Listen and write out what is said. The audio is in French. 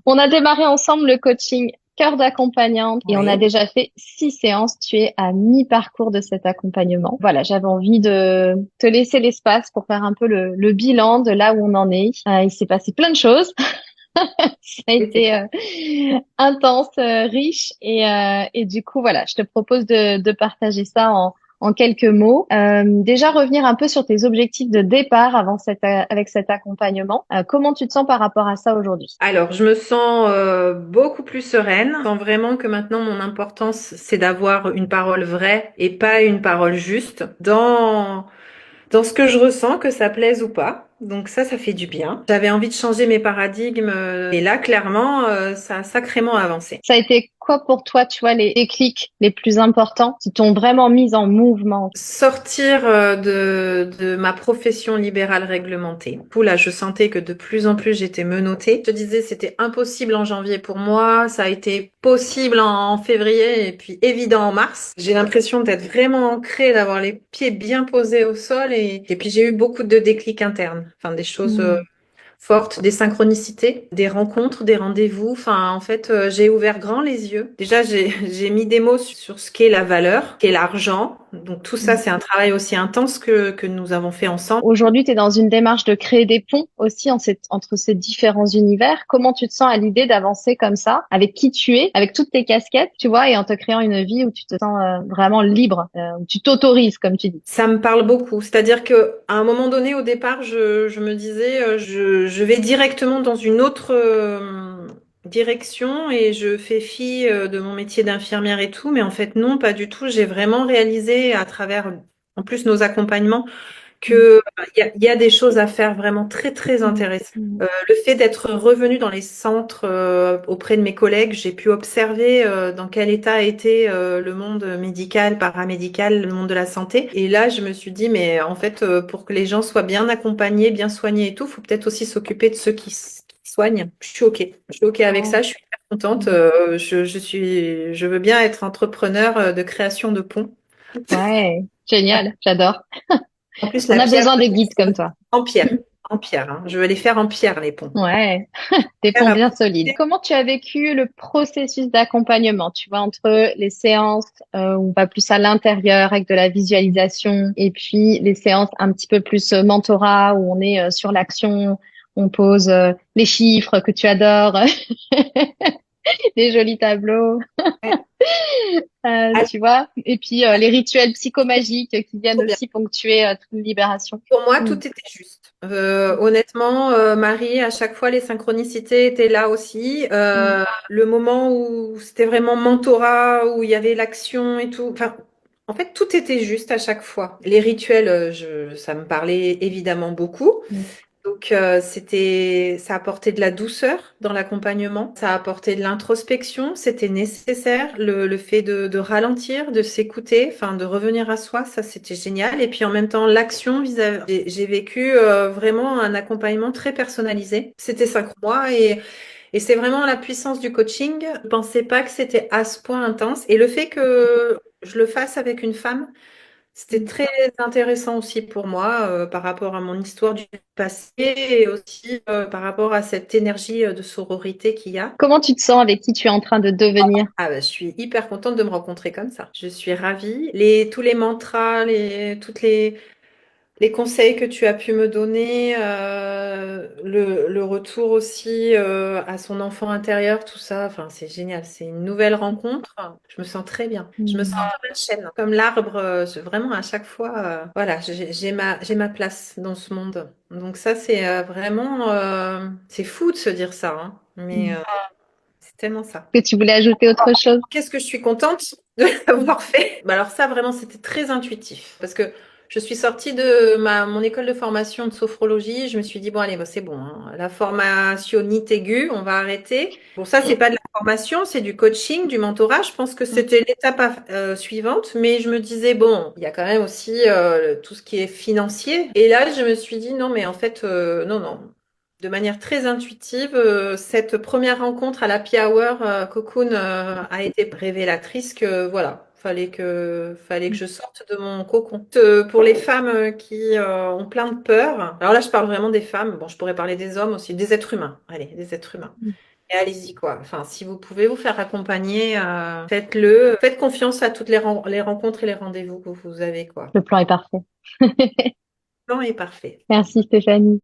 On a démarré ensemble le coaching cœur d'accompagnante et on a Oui. déjà fait 6 séances. Tu es à mi-parcours de cet accompagnement. Voilà, j'avais envie de te laisser l'espace pour faire un peu le bilan de là où on en est. Il s'est passé plein de choses. Ça a Oui, c'est été intense, riche et du coup, voilà, je te propose de partager ça en quelques mots. Déjà revenir un peu sur tes objectifs de départ avant avec cet accompagnement. Comment tu te sens par rapport à ça aujourd'hui? Alors, je me sens beaucoup plus sereine. Je sens vraiment que maintenant, mon importance, c'est d'avoir une parole vraie et pas une parole juste dans ce que je ressens, que ça plaise ou pas. Donc ça fait du bien. J'avais envie de changer mes paradigmes et là, clairement, ça a sacrément avancé. Ça a été quoi pour toi, tu vois, les déclics les plus importants qui t'ont vraiment mise en mouvement? Sortir de ma profession libérale réglementée. Du coup, là, je sentais que de plus en plus j'étais menottée. Je te disais, c'était impossible en janvier pour moi. Ça a été possible en février et puis évident en mars. J'ai l'impression d'être vraiment ancrée, d'avoir les pieds bien posés au sol et puis j'ai eu beaucoup de déclics internes. Enfin, des choses fortes, des synchronicités, des rencontres, des rendez-vous. Enfin, en fait, j'ai ouvert grand les yeux. Déjà, j'ai mis des mots sur ce qu'est la valeur, qu'est l'argent. Donc tout ça, Mm. c'est un travail aussi intense que nous avons fait ensemble. Aujourd'hui, tu es dans une démarche de créer des ponts aussi entre ces différents univers. Comment tu te sens à l'idée d'avancer comme ça, avec qui tu es, avec toutes tes casquettes, tu vois, et en te créant une vie où tu te sens vraiment libre, où tu t'autorises, comme tu dis. Ça me parle beaucoup. C'est-à-dire que à un moment donné, au départ, je me disais, je vais directement dans une autre direction et je fais fi de mon métier d'infirmière et tout. Mais en fait, non, pas du tout. J'ai vraiment réalisé à travers, en plus, nos accompagnements, Mm. que il y a des choses à faire vraiment très très Mm. intéressantes. Mm. Le fait d'être revenu dans les centres auprès de mes collègues, j'ai pu observer dans quel état était le monde médical, paramédical, le monde de la santé. Et là, je me suis dit, mais en fait, pour que les gens soient bien accompagnés, bien soignés et tout, faut peut-être aussi s'occuper de ceux qui soignent. Je suis OK. Je suis OK avec ça. Je suis hyper contente. Mm. Je veux bien être entrepreneur de création de ponts. Ouais, génial, j'adore. En plus, On la a pierre, besoin de guides comme toi. en pierre. En pierre, hein. Je veux les faire en pierre, les ponts. Ouais, des Pierre ponts à bien solides. protéger. Comment tu as vécu le processus d'accompagnement, tu vois, entre les séances où on va plus à l'intérieur avec de la visualisation et puis les séances un petit peu plus mentorat où on est sur l'action, on pose les chiffres que tu adores, les jolis tableaux, Ouais. Alors, tu vois, et puis les rituels psychomagiques qui viennent trop bien. aussi ponctuer toute une libération. Pour moi, Mm. tout était juste. Honnêtement, Marie, à chaque fois, les synchronicités étaient là aussi. Mm. Le moment où c'était vraiment mentorat, où il y avait l'action et tout. Enfin, en fait, tout était juste à chaque fois. Les rituels, ça me parlait évidemment beaucoup. Mm. Donc, ça apportait de la douceur dans l'accompagnement, ça apportait de l'introspection, c'était nécessaire, le fait de ralentir, de s'écouter, enfin, de revenir à soi, ça, c'était génial. Et puis, en même temps, l'action vis-à-vis, j'ai vécu vraiment un accompagnement très personnalisé. C'était 5 mois et c'est vraiment la puissance du coaching. Je pensais pas que c'était à ce point intense. Et le fait que je le fasse avec une femme, c'était Mm. très intéressant aussi pour moi par rapport à mon histoire du passé et aussi par rapport à cette énergie de sororité qu'il y a. Comment tu te sens avec qui tu es en train de devenir? Ah bah, je suis hyper contente de me rencontrer comme ça. Je suis ravie. Tous les mantras, les conseils que tu as pu me donner, le retour aussi à son enfant intérieur, tout ça, enfin, c'est génial. C'est une nouvelle rencontre. Je me sens très bien. Je me sens Mm. comme la chaîne, comme l'arbre. Vraiment, à chaque fois, voilà, j'ai ma place dans ce monde. Donc ça, c'est vraiment, c'est fou de se dire ça, hein. Mais Mm. c'est tellement ça. Que tu voulais ajouter autre chose? Qu'est-ce que je suis contente de l'avoir fait. Bah alors ça, vraiment, c'était très intuitif. Parce que je suis sortie de mon école de formation de sophrologie. Je me suis dit, bon, allez, bah, c'est bon, hein. La formationnite aiguë, on va arrêter. Bon, ça, c'est pas de la formation, c'est du coaching, du mentorat. Je pense que c'était l'étape suivante. Mais je me disais, bon, il y a quand même aussi tout ce qui est financier. Et là, je me suis dit, non, mais en fait, non, non. De manière très intuitive, cette première rencontre à l'Happy Hour Cocoon a été révélatrice que voilà, fallait que je sorte de mon cocon. Pour les femmes qui ont plein de peurs, alors là je parle vraiment des femmes, bon je pourrais parler des hommes aussi, des êtres humains, allez, des êtres humains. Et allez-y, quoi. Enfin, si vous pouvez vous faire accompagner, faites-le. Faites confiance à toutes les rencontres et les rendez-vous que vous avez, quoi. Le plan est parfait. Non, est parfait. Merci Stéphanie.